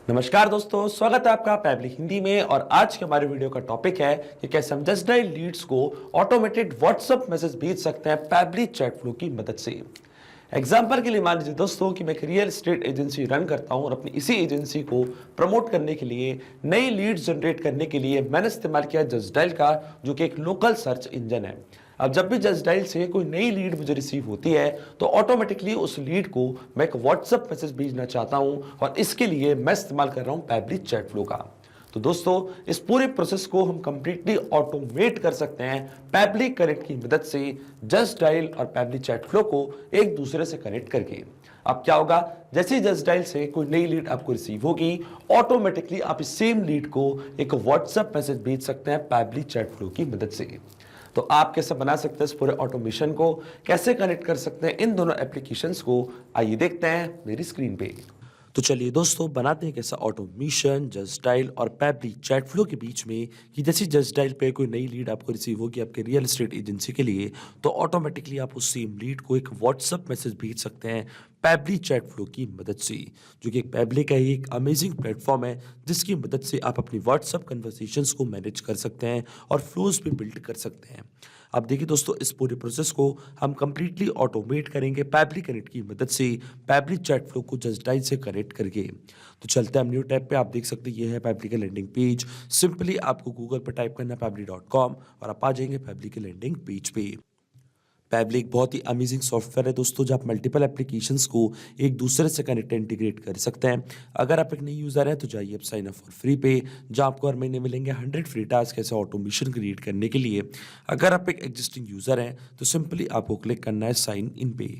नमस्कार दोस्तों, स्वागत है आपका पैबली हिंदी में। और आज के हमारे वीडियो का टॉपिक है कि कैसे हम जस्ट डायल लीड्स को ऑटोमेटेड व्हाट्सएप मैसेज भेज सकते हैं पैबली चैट फ्लो की मदद से। एग्जाम्पल के लिए मान लीजिए दोस्तों कि मैं एक रियल एस्टेट एजेंसी रन करता हूं और अपनी इसी एजेंसी को प्रमोट करने के लिए, नई लीड्स जनरेट करने के लिए मैंने इस्तेमाल किया जस्ट डायल का, जो कि एक लोकल सर्च इंजन है। अब जब भी जस्ट डायल से कोई नई लीड मुझे रिसीव होती है तो ऑटोमेटिकली उस लीड को मैं एक व्हाट्सएप मैसेज भेजना चाहता हूं, और इसके लिए मैं इस्तेमाल कर रहा हूं पैबली चैट फ्लो का। तो दोस्तों, इस पूरे प्रोसेस को हम कंप्लीटली ऑटोमेट कर सकते हैं पैबली कनेक्ट की मदद से, जस्ट डायल और पैबली चैट फ्लो को एक दूसरे से कनेक्ट करके। अब क्या होगा, जैसे ही जस्ट डायल से कोई नई लीड आपको रिसीव होगी, ऑटोमेटिकली आप इस सेम लीड को एक व्हाट्सएप मैसेज भेज सकते हैं पैबली चैट फ्लो की मदद से। तो आप कैसे बना सकते हैं इस पूरे ऑटोमेशन को, कैसे कनेक्ट कर सकते हैं इन दोनों एप्लीकेशंस को, आइए देखते हैं मेरी स्क्रीन पे। तो चलिए दोस्तों, बनाते हैं कैसा ऑटोमेशन जस्ट डायल और पैबली चैट फ्लो के बीच में, कि जैसे जस्ट डायल पे कोई नई लीड आपको रिसीव होगी आपके रियल एस्टेट एजेंसी के लिए, तो ऑटोमेटिकली आप उस सेम लीड को एक व्हाट्सएप मैसेज भेज सकते हैं पैबली चैट फ्लो की मदद से, जो कि एक पैबली का ही एक अमेजिंग प्लेटफॉर्म है जिसकी मदद से आप अपनी व्हाट्सएप कन्वर्सेशंस को मैनेज कर सकते हैं और फ्लोज भी बिल्ड कर सकते हैं। अब देखिए दोस्तों, इस पूरे प्रोसेस को हम कंप्लीटली ऑटोमेट करेंगे पैबली कनेक्ट की मदद से, पैबली चैट फ्लो को जस्ट डायल से कनेक्ट करके। तो चलते हैं हम न्यू टैब पे। आप देख सकते हैं ये है पैबली का लैंडिंग पेज। सिंपली आपको गूगल पर टाइप करना है पैबली.com और आप आ जाएंगे पैबली के लैंडिंग पेज पे। पैबली एक बहुत ही अमेजिंग सॉफ्टवेयर है दोस्तों, जो आप मल्टीपल एप्लीकेशंस को एक दूसरे से कनेक्ट इंटीग्रेट कर सकते हैं। अगर आप एक नई यूज़र हैं तो जाइए आप साइन अप फॉर फ्री पे, जहां आपको हर महीने मिलेंगे 100 फ्री टास्क ऐसे ऑटोमेशन क्रिएट करने के लिए। अगर आप एक एग्जिस्टिंग यूज़र हैं तो सिंपली आपको क्लिक करना है साइन इन पे।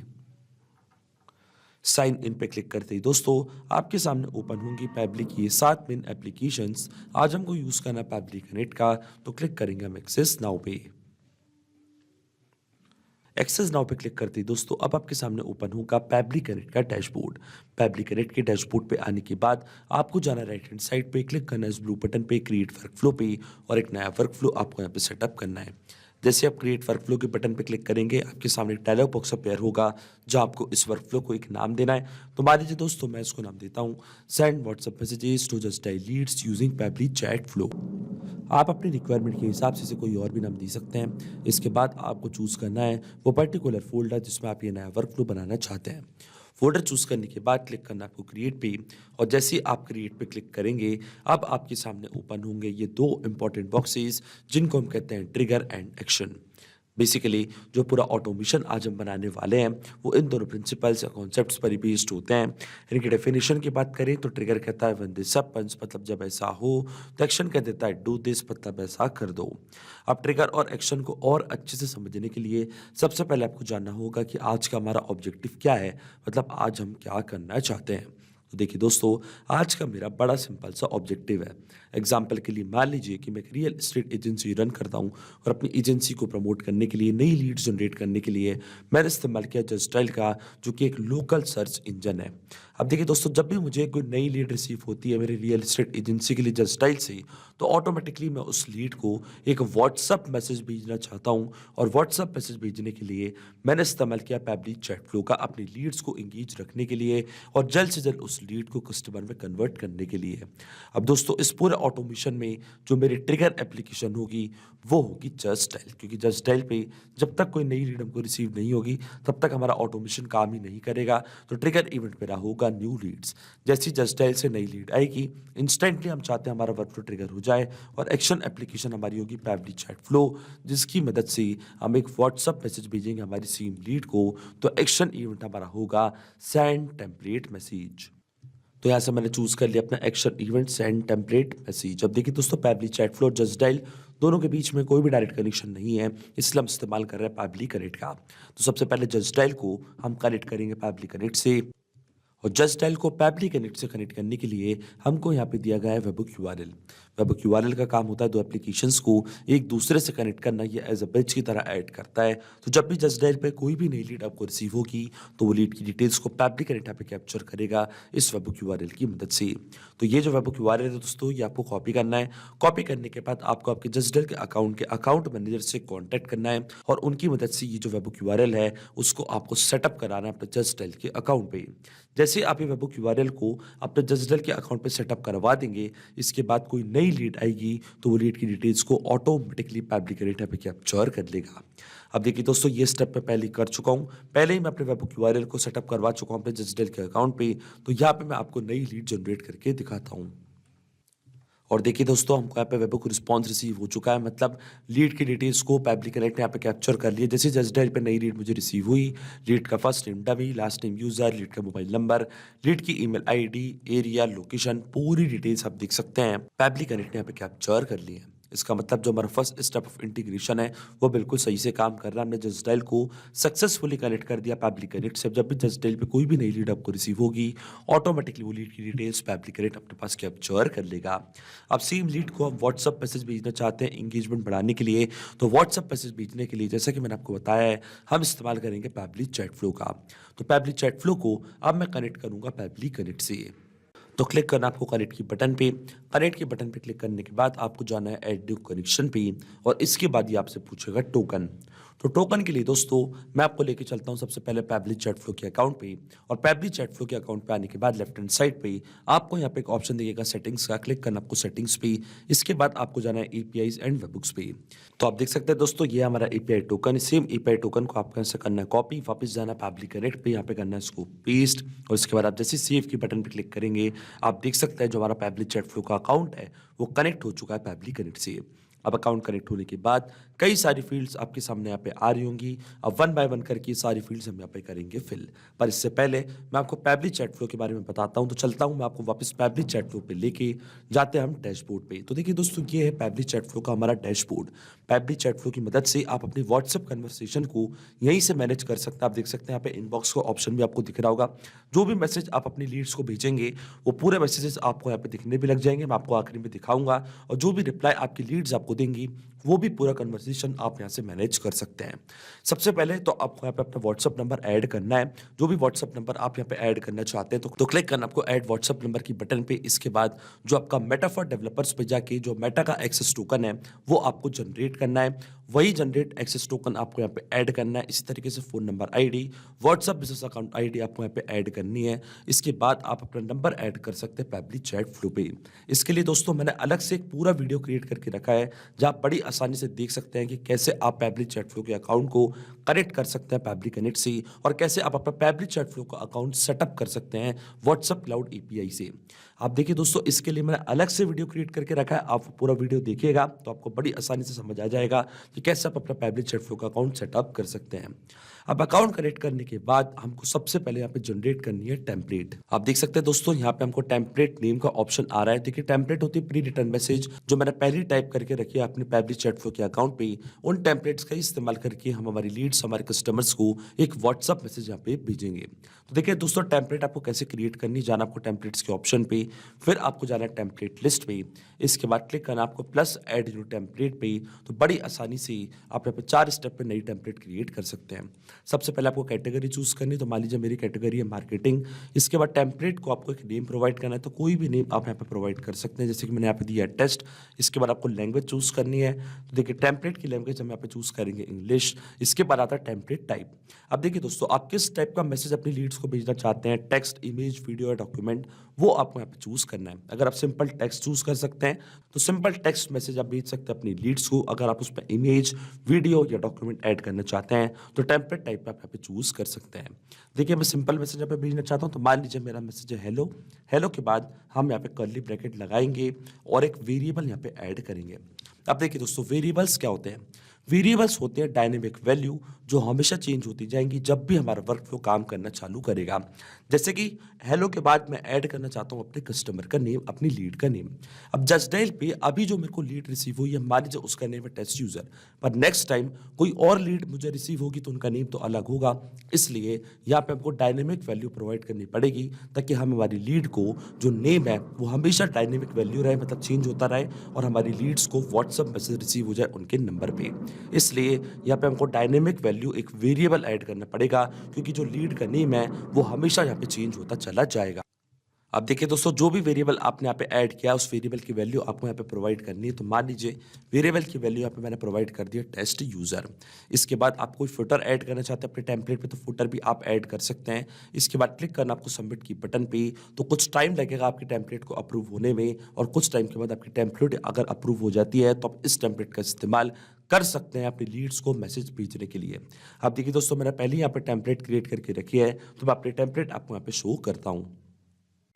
साइन इन पे क्लिक करते ही दोस्तों आपके सामने ओपन होंगी पैबली की ये 7 मेन एप्लीकेशंस। आज हमको यूज़ करना है पैबली कनेक्ट का, तो क्लिक करेंगे हम एक्सेस नाउ पे। एक्सेस नाउ पे क्लिक करते ही दोस्तों अब आपके सामने ओपन होगा पैबली कनेक्ट का डैशबोर्ड। पैबली कनेक्ट के डैशबोर्ड पे आने के बाद आपको जाना राइट हैंड साइड पे, क्लिक करना है इस ब्लू बटन पे क्रिएट वर्कफ्लो पे, और एक नया वर्कफ्लो आपको यहाँ पे सेटअप करना है। जैसे आप क्रिएट वर्कफ्लो के बटन पे क्लिक करेंगे, आपके सामने एक डायलॉग बॉक्स अपेयर होगा जहाँ आपको इस वर्कफ्लो को एक नाम देना है। तो मान लीजिए दोस्तों मैं इसको नाम देता हूँ send WhatsApp messages to just dial leads using Pabbly chat flow. आप अपनी रिक्वायरमेंट के हिसाब से इसे कोई और भी नाम दे सकते हैं। इसके बाद आपको चूज़ करना है वो पर्टिकुलर फोल्डर जिसमें आप ये नया वर्कफ्लो बनाना चाहते हैं। फोल्डर चूज़ करने के बाद क्लिक करना आपको क्रिएट पे, और जैसे ही आप क्रिएट पे क्लिक करेंगे अब आपके सामने ओपन होंगे ये 2 इंपॉर्टेंट बॉक्सेस जिनको हम कहते हैं ट्रिगर एंड एक्शन। बेसिकली जो पूरा ऑटोमेशन आज हम बनाने वाले हैं वो इन दोनों प्रिंसिपल्स या कॉन्सेप्ट्स पर ही बेस्ड होते हैं। इनकी डेफिनेशन की बात करें तो ट्रिगर कहता है व्हेन दिस हैपेंस, मतलब जब ऐसा हो। तो एक्शन कह देता है डू दिस, मतलब ऐसा कर दो। अब ट्रिगर और एक्शन को और अच्छे से समझने के लिए सबसे पहले आपको जानना होगा कि आज का हमारा ऑब्जेक्टिव क्या है, मतलब आज हम क्या करना चाहते हैं। तो देखिए दोस्तों, आज का मेरा बड़ा सिंपल सा ऑब्जेक्टिव है। एग्जाम्पल के लिए मान लीजिए कि मैं एक रियल एस्टेट एजेंसी रन करता हूं और अपनी एजेंसी को प्रमोट करने के लिए, नई लीड्स जनरेट करने के लिए मैंने इस्तेमाल किया जस्ट डायल का, जो कि एक लोकल सर्च इंजन है। अब देखिए दोस्तों, जब भी मुझे कोई नई लीड रिसीव होती है मेरी रियल एस्टेट एजेंसी के लिए जस्ट डायल से, तो ऑटोमेटिकली मैं उस लीड को एक व्हाट्सअप मैसेज भेजना चाहता हूं। और व्हाट्सअप मैसेज भेजने के लिए मैंने इस्तेमाल किया पैबली चैट फ्लो का, अपनी लीड्स को इंगेज रखने के लिए और जल्द से जल्द उस लीड को कस्टमर में कन्वर्ट करने के लिए। अब दोस्तों, इस पूरे ऑटोमेशन में जो मेरी ट्रिगर एप्लीकेशन होगी वो होगी जस्ट डायल, क्योंकि जस्ट डायल पे जब तक कोई नई लीड हमको रिसीव नहीं होगी तब तक हमारा ऑटोमेशन काम ही नहीं करेगा। तो ट्रिगर इवेंट मेरा होगा न्यू लीड्स। जैसी जस्ट डायल से नई लीड आएगी, इंस्टेंटली हम चाहते हैं हमारा वर्कफ्लो ट्रिगर हो जाए, और एक्शन एप्लीकेशन हमारी होगी पैबली चैट फ्लो, जिसकी मदद से हम एक व्हाट्सअप मैसेज भेजेंगे हमारी सेम लीड को। तो एक्शन इवेंट हमारा होगा सेंड टेम्पलेट मैसेज। तो यहाँ से मैंने चूज कर लिया अपना action event send template message. अब देखिए दोस्तों, पैबली चैट फ्लो और जस्ट डायल दोनों के बीच में कोई भी डायरेक्ट कनेक्शन नहीं है, इसलिए हम इस्तेमाल कर रहे हैं पैबली कनेक्ट का। तो सबसे पहले जस्ट डायल को हम कनेक्ट करेंगे पैबली कनेक्ट से, और जस्ट डायल को पैबली कनेक्ट से कनेक्ट करने के लिए हमको यहाँ पे दिया गया है वेबहुक यूआरएल। वेबहुक यूआरएल का काम होता है दो एप्लीकेशंस को एक दूसरे से कनेक्ट करना, ये एज अ ब्रिज की तरह ऐड करता है। तो जब भी जस्ट डायल पे कोई भी नई लीड आपको रिसीव होगी तो वो लीड की डिटेल्स को पैबली कनेक्ट यहाँ पे कैप्चर करेगा इस वेबहुक यूआरएल की मदद से। तो ये जो वेबहुक यूआरएल है दोस्तों, ये आपको कॉपी करना है। कॉपी करने के बाद आपको आपके जस्ट डायल के अकाउंट मैनेजर से कॉन्टैक्ट करना है, और उनकी मदद से ये जो वेबहुक यूआरएल है उसको आपको सेटअप कराना है अपने जस्ट डायल के अकाउंट पे। जैसे आप ये वेबहुक यूआरएल को अपने जस्टडायल के अकाउंट पे सेटअप करवा देंगे, इसके बाद कोई नई लीड आएगी तो वो लीड की डिटेल्स को ऑटोमेटिकली पैब्लिक पे कैप्चर कर लेगा। अब देखिए दोस्तों, ये स्टेप मैं पहले ही कर चुका हूँ। पहले ही मैं अपने वेबहुक यूआरएल को सेटअप करवा चुका हूँ अपने जस्टडायल के अकाउंट पे। तो यहाँ पे मैं आपको नई लीड जनरेट करके दिखाता हूँ। और देखिए दोस्तों, हमको यहाँ पे वेबहुक रिस्पॉन्स रिसीव हो चुका है, मतलब लीड की डिटेल्स को पैब्लिक कनेक्ट ने यहाँ पे कैप्चर कर लिया। जैसे जस्टडायल पे नई लीड मुझे रिसीव हुई, लीड का first name dummy, last name user, lead का मोबाइल नंबर, लीड की ईमेल आईडी, एरिया, लोकेशन, पूरी डिटेल्स आप देख सकते हैं पैब्लिक कनेक्ट ने यहाँ पे कैप्चर कर ली है। इसका मतलब जो हमारा फर्स्ट स्टेप ऑफ इंटीग्रेशन है वो बिल्कुल सही से काम कर रहा है। हमने जस्टडायल को सक्सेसफुली कनेक्ट कर दिया पैब्लिक कनेक्ट से। जब भी जस्टडायल पे कोई भी नई लीड आपको रिसीव होगी, ऑटोमेटिकली वो लीड की डिटेल्स पैब्लिक कनेक्ट अपने पास कैप्चर कर लेगा। अब सेम लीड को आप व्हाट्सअप मैसेज भेजना चाहते हैं एंगेजमेंट बढ़ाने के लिए, तो व्हाट्सअप मैसेज भेजने के लिए जैसा कि मैंने आपको बताया है, हम इस्तेमाल करेंगे पैब्लिक चैट फ्लो का। तो पैब्लिक चैट फ्लो को अब मैं कनेक्ट करूंगा पैब्लिक कनेक्ट से। तो क्लिक करना आपको कनेक्ट की बटन पे। कनेक्ट के बटन पे क्लिक करने के बाद आपको जाना है ऐड न्यू कनेक्शन पे, और इसके बाद ये आपसे पूछेगा टोकन। तो टोकन के लिए दोस्तों मैं आपको लेके चलता हूँ सबसे पहले पैब्लिक चैट फ्लो के अकाउंट पे। और पैब्लिक चैट फ्लो के अकाउंट पे आने के बाद लेफ्ट हैंड साइड पे आपको यहाँ पे एक ऑप्शन दिखेगा सेटिंग्स का। क्लिक करना आपको सेटिंग्स पे। इसके बाद आपको जाना है एपीआईज एंड वेबहुक्स पे। तो आप देख सकते हैं दोस्तों, ये हमारा API token. Same API token को आपको ऐसे करना है कॉपी, वापस जाना है पैब्लिक कनेक्ट पे, यहाँ पे करना है इसको पेस्ट, और इसके बाद आप जैसे सेव की बटन पे क्लिक करेंगे, आप देख सकते हैं जो हमारा पैब्लिक चैट फ्लो का अकाउंट है वो कनेक्ट हो चुका है पैब्लिक कनेक्ट से। अब अकाउंट कनेक्ट होने के बाद कई सारी फील्ड्स आपके सामने यहाँ पे आ रही होंगी। अब वन बाय वन करके सारी फील्ड्स हम यहाँ पे करेंगे फिल। पर इससे पहले मैं आपको पैब्लिक चैट फ्लो के बारे में बताता हूँ। तो चलता हूँ मैं आपको वापस पैब्लिक चैट फ्लो पे लेके जाते हैं हम डैशबोर्ड पे। तो देखिए दोस्तों, ये है पैब्लिक चैट फ्लो का हमारा डैशबोर्ड। पैब्लिक चैट फ्लो की मदद से आप अपनी व्हाट्सएप कन्वर्सेशन को यहीं से मैनेज कर सकते हैं। आप देख सकते हैं यहाँ पे इनबॉक्स का ऑप्शन भी आपको दिख रहा होगा। जो भी मैसेज आप अपनी लीड्स को भेजेंगे वो पूरे मैसेजेस आपको यहाँ पे दिखने भी लग जाएंगे। मैं आपको आखिरी में दिखाऊंगा, और जो भी रिप्लाई आपकी लीड्स आपको देंगी वो भी पूरा कन्वर्सेशन आप यहाँ से मैनेज कर सकते हैं। सबसे पहले तो आपको यहाँ पे अपना व्हाट्सअप नंबर ऐड करना है। जो भी व्हाट्सअप नंबर आप यहाँ पे ऐड करना चाहते हैं तो क्लिक करना आपको ऐड व्हाट्सअप नंबर की बटन पे। इसके बाद जो आपका मेटा फॉर डेवलपर्स पे जाके जो मेटा का एक्सेस टोकन है वो आपको जनरेट करना है। वही जनरेट एक्सेस टोकन आपको यहाँ पे ऐड करना है। इसी तरीके से phone number ID, WhatsApp business account ID आपको यहाँ पे ऐड करनी है। इसके बाद आप अपना नंबर ऐड कर सकते हैं पैब्लिक चैट फ्लो पे। इसके लिए दोस्तों मैंने अलग से एक पूरा वीडियो क्रिएट करके रखा है, जहाँ आप बड़ी आसानी से देख सकते हैं कि कैसे आप पैब्लिक चैट फ्लो के अकाउंट को कनेक्ट कर सकते हैं पैब्लिक कनेक्ट से, और कैसे आप अपना पैब्लिक चैट फ्लो का अकाउंट सेटअप कर सकते हैं व्हाट्सअप क्लाउड एपीआई से। आप देखिए दोस्तों, इसके लिए मैंने अलग से वीडियो क्रिएट करके रखा है। आप पूरा वीडियो देखिएगा तो आपको बड़ी आसानी से समझ आ जाएगा कि कैसे आप अपना पैब्लिक चैट फ्लो का अकाउंट सेटअप कर सकते हैं। अब अकाउंट कनेक्ट करने के बाद हमको सबसे पहले यहाँ पे जनरेट करनी है टेम्पलेट। आप देख सकते हैं दोस्तों, यहाँ पे हमको टेम्पलेट नेम का ऑप्शन आ रहा है। देखिए टेम्पलेट होती है प्री रिटर्न मैसेज, जो मैंने पहले टाइप करके रखी है अपने पैब्लिक चैट फ्लो के अकाउंट पे। उन टेम्पलेट्स का इस्तेमाल करके हम हमारी लीड्स, हमारे कस्टमर्स को एक व्हाट्सअप मैसेज यहाँ पे भेजेंगे। तो देखिए दोस्तों, टेम्पलेट आपको कैसे क्रिएट करनी, जाना आपको टेम्पलेट्स के ऑप्शन पे, फिर आपको जाना है टेम्पलेट लिस्ट पे। इसके बाद क्लिक करना आपको प्लस ऐड न्यू टेम्पलेट पे। तो बड़ी आसानी से आप यहाँ पे 4 स्टेप पे नई टेम्पलेट क्रिएट कर सकते हैं। सबसे पहले आपको कैटेगरी चूज करनी, तो मान लीजिए मेरी कैटेगरी है मार्केटिंग। इसके बाद टेम्पलेट को आपको एक नेम प्रोवाइड करना है, तो कोई भी नेम आप यहाँ पे प्रोवाइड कर सकते हैं, जैसे कि मैंने यहाँ पे दिया है टेस्ट। इसके बाद आपको लैंग्वेज चूज करनी है, तो देखिए टेम्पलेट की लैंग्वेज हम यहाँ पे चूज करेंगे इंग्लिश। इसके बाद आता है टेम्पलेट टाइप। अब देखिए दोस्तों, आप किस टाइप का मैसेज अपनी लीड्स को भेजना चाहते हैं, टेक्स्ट, इमेज, वीडियो या डॉक्यूमेंट, वो आपको यहाँ पे चूज करना है। अगर आप सिंपल टेक्स्ट चूज कर सकते हैं तो सिंपल टेक्स्ट मैसेज आप भेज सकते हैं अपनी लीड्स को। अगर आप उस पर इमेज, वीडियो या डॉक्यूमेंट ऐड करना चाहते हैं तो टेम्पलेट टाइप आप यहाँ पे चूज कर सकते हैं। देखिए मैं सिंपल मैसेज यहाँ पे भेजना चाहता हूँ, तो मान लीजिए मेरा मैसेज है हेलो। हेलो के बाद हम यहाँ पे कर्ली ब्रैकेट लगाएंगे और एक वेरिएबल यहाँ पे ऐड करेंगे। अब देखिए दोस्तों, वेरिएबल्स क्या होते हैं? वेरिएबल्स होते हैं डायनेमिक वैल्यू, जो हमेशा चेंज होती जाएंगी जब भी हमारा वर्क फ्लो काम करना चालू करेगा। जैसे कि हेलो के बाद मैं ऐड करना चाहता हूँ अपने कस्टमर का नेम, अपनी लीड का नेम। अब जस्टडायल पे अभी जो मेरे को लीड रिसीव हुई है, मान लीजिए उसका नेम है टेस्ट यूजर, पर नेक्स्ट टाइम कोई और लीड मुझे रिसीव होगी तो उनका नेम तो अलग होगा। इसलिए यहाँ पे हमको डायनेमिक वैल्यू प्रोवाइड करनी पड़ेगी, ताकि हम हमारी लीड को जो नेम है वो हमेशा डायनेमिक वैल्यू रहे, मतलब चेंज होता रहे, और हमारी लीड्स को व्हाट्सअप मैसेज रिसीव हो जाए उनके नंबर पे। इसलिए यहाँ पे हमको डायनेमिक वैल्यू एक वेरिएबल ऐड करना पड़ेगा, क्योंकि जो लीड का नेम है वो हमेशा यहाँ पे चेंज होता चला जाएगा। अब देखिए दोस्तों, जो भी वेरिएबल आपने यहाँ पे ऐड किया उस वेरिएबल की वैल्यू आपको यहाँ पे प्रोवाइड करनी है। तो मान लीजिए वेरिएबल की वैल्यू यहाँ पे मैंने प्रोवाइड कर दी है टेस्ट यूजर। इसके बाद आप कोई फुटर ऐड करना चाहते हैं अपने टेम्पलेट पे, तो फुटर भी आप ऐड कर सकते हैं। इसके बाद क्लिक करना आपको सबमिट की बटन पे। तो कुछ टाइम लगेगा आपके टेम्पलेट को अप्रूव होने में, और कुछ टाइम के बाद आपकी टेम्पलेट अगर अप्रूव हो जाती है तो आप इस टेम्पलेट का इस्तेमाल कर सकते हैं अपनी लीड्स को मैसेज भेजने के लिए। अब देखिए दोस्तों, मैंने पहले ही यहाँ पे टेम्पलेट क्रिएट करके रखी है, तो मैं अपनी टेम्पलेट आपको यहाँ पे शो करता हूँ।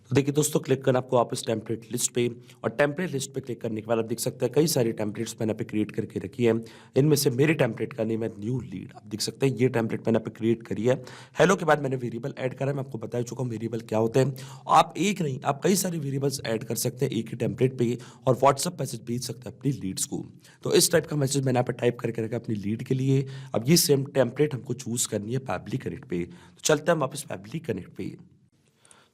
तो देखिए दोस्तों, क्लिक करना आपको वापस टेम्पलेट लिस्ट पे, और टेम्पलेट लिस्ट पे क्लिक करने के बाद आप देख सकते हैं कई सारी टेम्पलेट्स मैंने यहाँ पे क्रिएट करके रखी है। इनमें से मेरे टेम्पलेट का नेम है न्यू लीड। आप देख सकते हैं ये टेम्पलेट मैंने यहाँ पे क्रिएट करी है। हेलो के बाद मैंने वेरिएबल ऐड करा है, मैं आपको बता चुका हूँ वेरिएबल क्या होते हैं। आप एक नहीं, आप कई सारे वेरिएबल्स ऐड कर सकते हैं एक ही टेम्पलेट पे, और व्हाट्सअप मैसेज भेज सकते हैं अपनी लीड्स को। तो इस टाइप का मैसेज मैंने यहाँ पे टाइप करके रखा है अपनी लीड के लिए। अब ये सेम टेम्पलेट हमको चूज करनी है पैबली कनेक्ट पे। तो चलते हैं हम वापस पैबली कनेक्ट पे।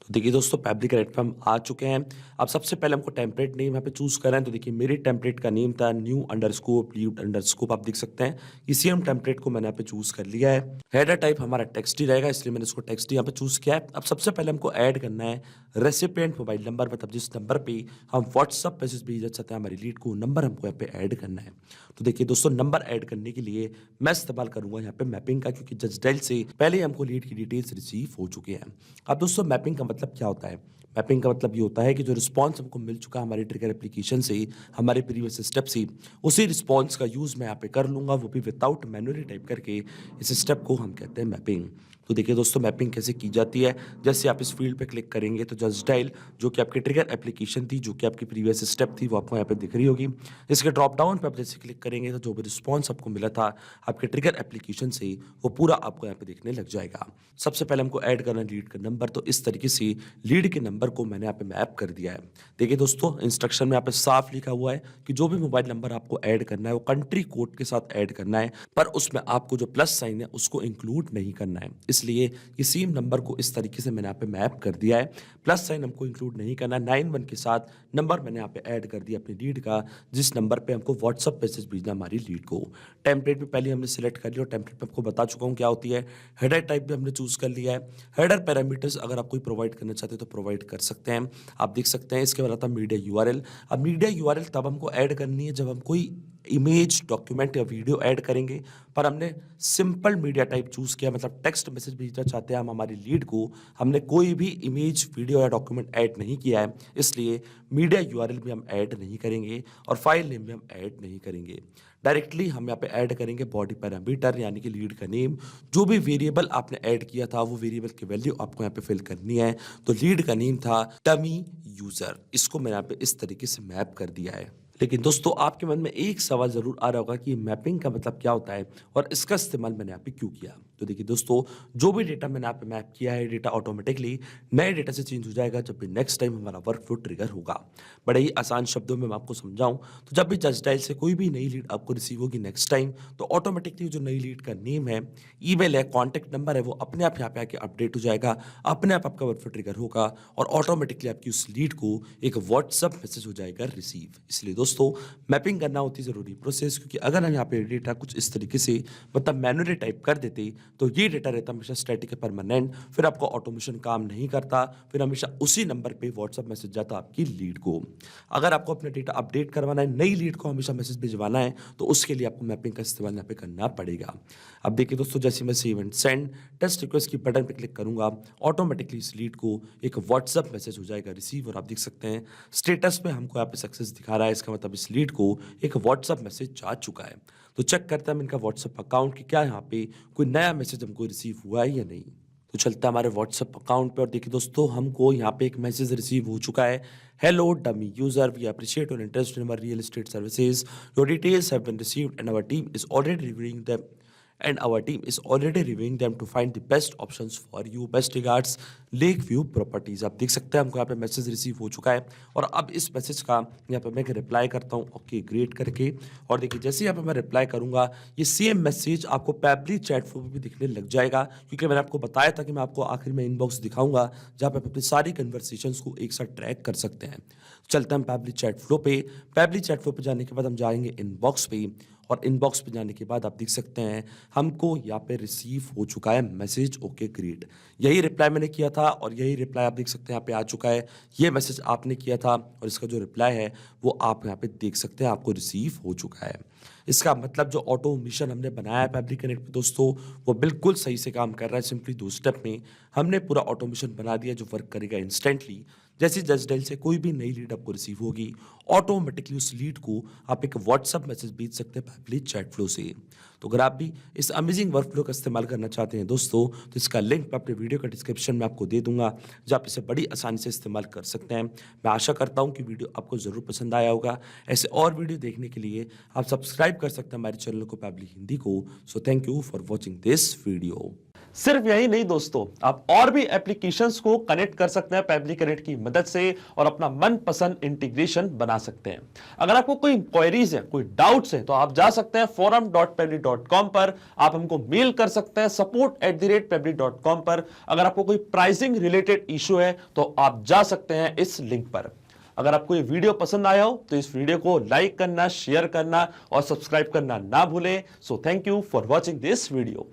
तो देखिए दोस्तों, पैब्लिक कनेक्ट पे हम आ चुके हैं। अब सबसे पहले हमको टेम्पलेट नेम यहाँ पे चूज़ करना है। तो देखिए मेरे टेम्पलेट का नेम था न्यू अंडरस्कोप लीड अंडरस्कोप। आप देख सकते हैं इसी हम टेम्पलेट को मैंने यहाँ पे चूज़ कर लिया है। हेडर टाइप हमारा टेक्स्ट ही रहेगा, इसलिए मैंने इसको टेक्स्ट यहाँ पे चूज़ किया है। अब सबसे पहले हमको ऐड करना है रेसिपिएंट मोबाइल नंबर, मतलब जिस नंबर पे हम व्हाट्सअप मैसेज भेजना चाहते हैं हमारी लीड को, नंबर हमको यहाँ पे ऐड करना है। तो देखिए दोस्तों, नंबर ऐड करने के लिए मैं इस्तेमाल करूंगा यहाँ पे मैपिंग का, क्योंकि जस्ट डायल से पहले हमको लीड की डिटेल्स रिसीव हो चुके हैं। अब दोस्तों, मैपिंग का मतलब क्या होता है? मैपिंग का मतलब ये होता है कि जो रिस्पॉन्स हमको मिल चुका है हमारे ट्रिगर एप्लीकेशन से, हमारे प्रीवियस स्टेप से, उसी रिस्पॉन्स का यूज़ मैं यहाँ पे कर लूँगा, वो भी विदाउट मैनुअली टाइप करके। इस स्टेप को हम कहते हैं मैपिंग। तो देखिए दोस्तों, मैपिंग कैसे की जाती है। जैसे आप इस फील्ड पे क्लिक करेंगे तो जस्ट डायल जो कि आपकी ट्रिगर एप्लीकेशन थी, जो कि आपकी प्रीवियस स्टेप थी, वो आपको यहाँ पे दिख रही होगी। इसके ड्रॉप डाउन पे आप जैसे क्लिक करेंगे तो जो भी रिस्पॉन्स आपको मिला था आपके ट्रिगर एप्लीकेशन से, वो पूरा आपको यहाँ पे दिखने लग जाएगा। सबसे पहले हमको ऐड करना है लीड का नंबर। तो इस तरीके से लीड के नंबर को मैंने यहाँ पे मैप कर दिया है। देखिए दोस्तों, इंस्ट्रक्शन में यहाँ पे साफ लिखा हुआ है कि जो भी मोबाइल नंबर आपको ऐड करना है वो कंट्री कोड के साथ ऐड करना है, पर उसमें आपको जो प्लस साइन है उसको इंक्लूड नहीं करना है। इसलिए ये सेम नंबर को इस तरीके से मैंने यहाँ पे मैप कर दिया है। प्लस साइन हमको इंक्लूड नहीं करना है। 91 के साथ नंबर मैंने यहाँ पे ऐड कर दिया अपनी लीड का, जिस नंबर पे हमको व्हाट्सअप मैसेज भेजना हमारी लीड को। टेम्पलेट भी पहले हमने सिलेक्ट कर लिया, और टेम्पलेट पे आपको बता चुका हूँ क्या होती है। हेडर टाइप भी हमने चूज कर लिया है। हेडर पैरामीटर्स अगर आप कोई प्रोवाइड करना चाहते हैं तो प्रोवाइड कर सकते हैं, आप देख सकते हैं। इसके बाद आता है मीडिया यूआरएल। अब मीडिया यूआरएल तब हमको ऐड करनी है जब हम कोई इमेज, डॉक्यूमेंट या वीडियो ऐड करेंगे, पर हमने सिंपल मीडिया टाइप चूज किया, मतलब टेक्स्ट मैसेज भेजना चाहते हैं हम हमारी लीड को, हमने कोई भी इमेज, वीडियो या डॉक्यूमेंट ऐड नहीं किया है, इसलिए मीडिया यूआरएल भी हम ऐड नहीं करेंगे, और फाइल नेम भी हम ऐड नहीं करेंगे। डायरेक्टली हम यहाँ पे ऐड करेंगे बॉडी पैरामीटर, यानी कि लीड का नेम। जो भी वेरिएबल आपने ऐड किया था वो वेरिएबल की वैल्यू आपको यहाँ पे फिल करनी है। तो लीड का नेम था डमी यूजर, इसको मैंने यहाँ पे इस तरीके से मैप कर दिया है। लेकिन दोस्तों, आपके मन में एक सवाल जरूर आ रहा होगा कि मैपिंग का मतलब क्या होता है और इसका इस्तेमाल मैंने यहाँ पे क्यों किया। तो देखिए दोस्तों, जो भी डेटा मैंने यहाँ पे मैप किया है, डेटा ऑटोमेटिकली नए डेटा से चेंज हो जाएगा जब भी नेक्स्ट टाइम हमारा वर्क फ्लो ट्रिगर होगा। बड़े ही आसान शब्दों में मैं आपको समझाऊं तो जब भी जस्ट डायल से कोई भी नई लीड आपको रिसीव होगी नेक्स्ट टाइम, तो ऑटोमेटिकली जो नई लीड का नेम है, ईमेल है, कॉन्टैक्ट नंबर है, वो अपने आप यहाँ पे आके अपडेट हो जाएगा, अपने आप आपका वर्क फ्लो ट्रिगर होगा, और ऑटोमेटिकली आपकी उस लीड को एक व्हाट्सअप मैसेज हो जाएगा रिसीव। इसलिए दोस्तों, मैपिंग करना होती है ज़रूरी प्रोसेस, क्योंकि अगर हम यहाँ पे डेटा कुछ इस तरीके से मतलब मैनुअली टाइप कर देते तो ये डेटा रहता हमेशा स्टैटिक है, परमानेंट, फिर आपका ऑटोमेशन काम नहीं करता, फिर हमेशा उसी नंबर पे व्हाट्सअप मैसेज जाता आपकी लीड को। अगर आपको अपना डेटा अपडेट करवाना है, नई लीड को हमेशा मैसेज भिजवाना है, तो उसके लिए आपको मैपिंग का इस्तेमाल यहाँ पे करना पड़ेगा। अब देखिए दोस्तों, जैसे मैं save and send test request की बटन पे क्लिक करूंगा, ऑटोमेटिकली इस लीड को एक व्हाट्सअप मैसेज हो जाएगा रिसीव, और आप देख सकते हैं स्टेटस पे हमको यहाँ पे सक्सेस दिखा रहा है। इसका मतलब इस लीड को एक व्हाट्सअप मैसेज जा चुका है। तो चेक करते हैं इनका व्हाट्सअप अकाउंट कि क्या यहाँ पे कोई नया मैसेज हमको रिसीव हुआ है या नहीं। तो चलता है हमारे व्हाट्सअप अकाउंट पे, और देखिए दोस्तों, हमको यहाँ पे एक मैसेज रिसीव हो चुका है। Hello dummy user, we appreciate your interest in our real estate services, your details have been received and our team is already reviewing them to find the best options for you. Best regards, Lake View Properties. आप देख सकते हैं हमको यहाँ पे message receive हो चुका है, और अब इस मैसेज का यहाँ पे मैं रिप्लाई करता हूँ ओके ग्रेट करके। और देखिए जैसे यहाँ पे मैं रिप्लाई करूंगा, ये सेम मैसेज आपको पैब्लिक चैट फ्लो पे भी दिखने लग जाएगा, क्योंकि मैंने आपको बताया था कि मैं आपको आखिर में इनबॉक्स दिखाऊंगा जहाँ पे आप अपनी सारी कन्वर्सेशंस को एक साथ ट्रैक कर सकते हैं। चलते हैं पैब्लिक चैट फ्लो पे। पैब्लिक चैट फ्लो पे जाने के बाद हम जाएंगे इनबॉक्स पे, और इनबॉक्स पे जाने के बाद आप देख सकते हैं हमको यहाँ पे रिसीव हो चुका है मैसेज ओके ग्रेट। यही रिप्लाई मैंने किया था और यही रिप्लाई आप देख सकते हैं यहाँ पे आ चुका है। ये मैसेज आपने किया था और इसका जो रिप्लाई है वो आप यहाँ पे देख सकते हैं आपको रिसीव हो चुका है। इसका मतलब जो ऑटोमेशन हमने बनाया है फैब्रिक कनेक्ट पे दोस्तों, वो बिल्कुल सही से काम कर रहा है। सिंपली 2 स्टेप में हमने पूरा ऑटोमेशन बना दिया जो वर्क करेगा इंस्टेंटली। जैसे जस्ट डायल से कोई भी नई लीड आपको रिसीव होगी, ऑटोमेटिकली उस लीड को आप एक व्हाट्सएप मैसेज भेज सकते हैं फैमिली चैट फ्लो से। तो अगर आप भी इस अमेजिंग वर्क फ्लो का इस्तेमाल करना चाहते हैं दोस्तों, तो इसका लिंक मैं अपने वीडियो का डिस्क्रिप्शन में आपको दे दूंगा, जहाँ आप इसे बड़ी आसानी से इस्तेमाल कर सकते हैं। मैं आशा करता हूँ कि वीडियो आपको ज़रूर पसंद आया होगा। ऐसे और वीडियो देखने के लिए आप सब्सक्राइब कर सकते हैं हमारे चैनल को पैबली हिंदी को। So thank you for watching this video. सिर्फ यही नहीं दोस्तों, आप और भी एप्लीकेशंस को कनेक्ट कर सकते हैं पैबली कनेक्ट की मदद से और अपना मनपसंद इंटीग्रेशन बना सकते हैं। अगर आपको कोई इंक्वायरीज है, कोई डाउट्स है, तो आप जा सकते हैं forum.pebly.com पर। आप हमको मेल कर सकते हैं support@pebly.com पर। अगर आपको कोई प्राइसिंग रिलेटेड इशू है तो आप जा सकते हैं इस लिंक पर। अगर आपको ये वीडियो पसंद आया हो तो इस वीडियो को लाइक करना, शेयर करना और सब्सक्राइब करना ना भूलें। So thank you for watching this video.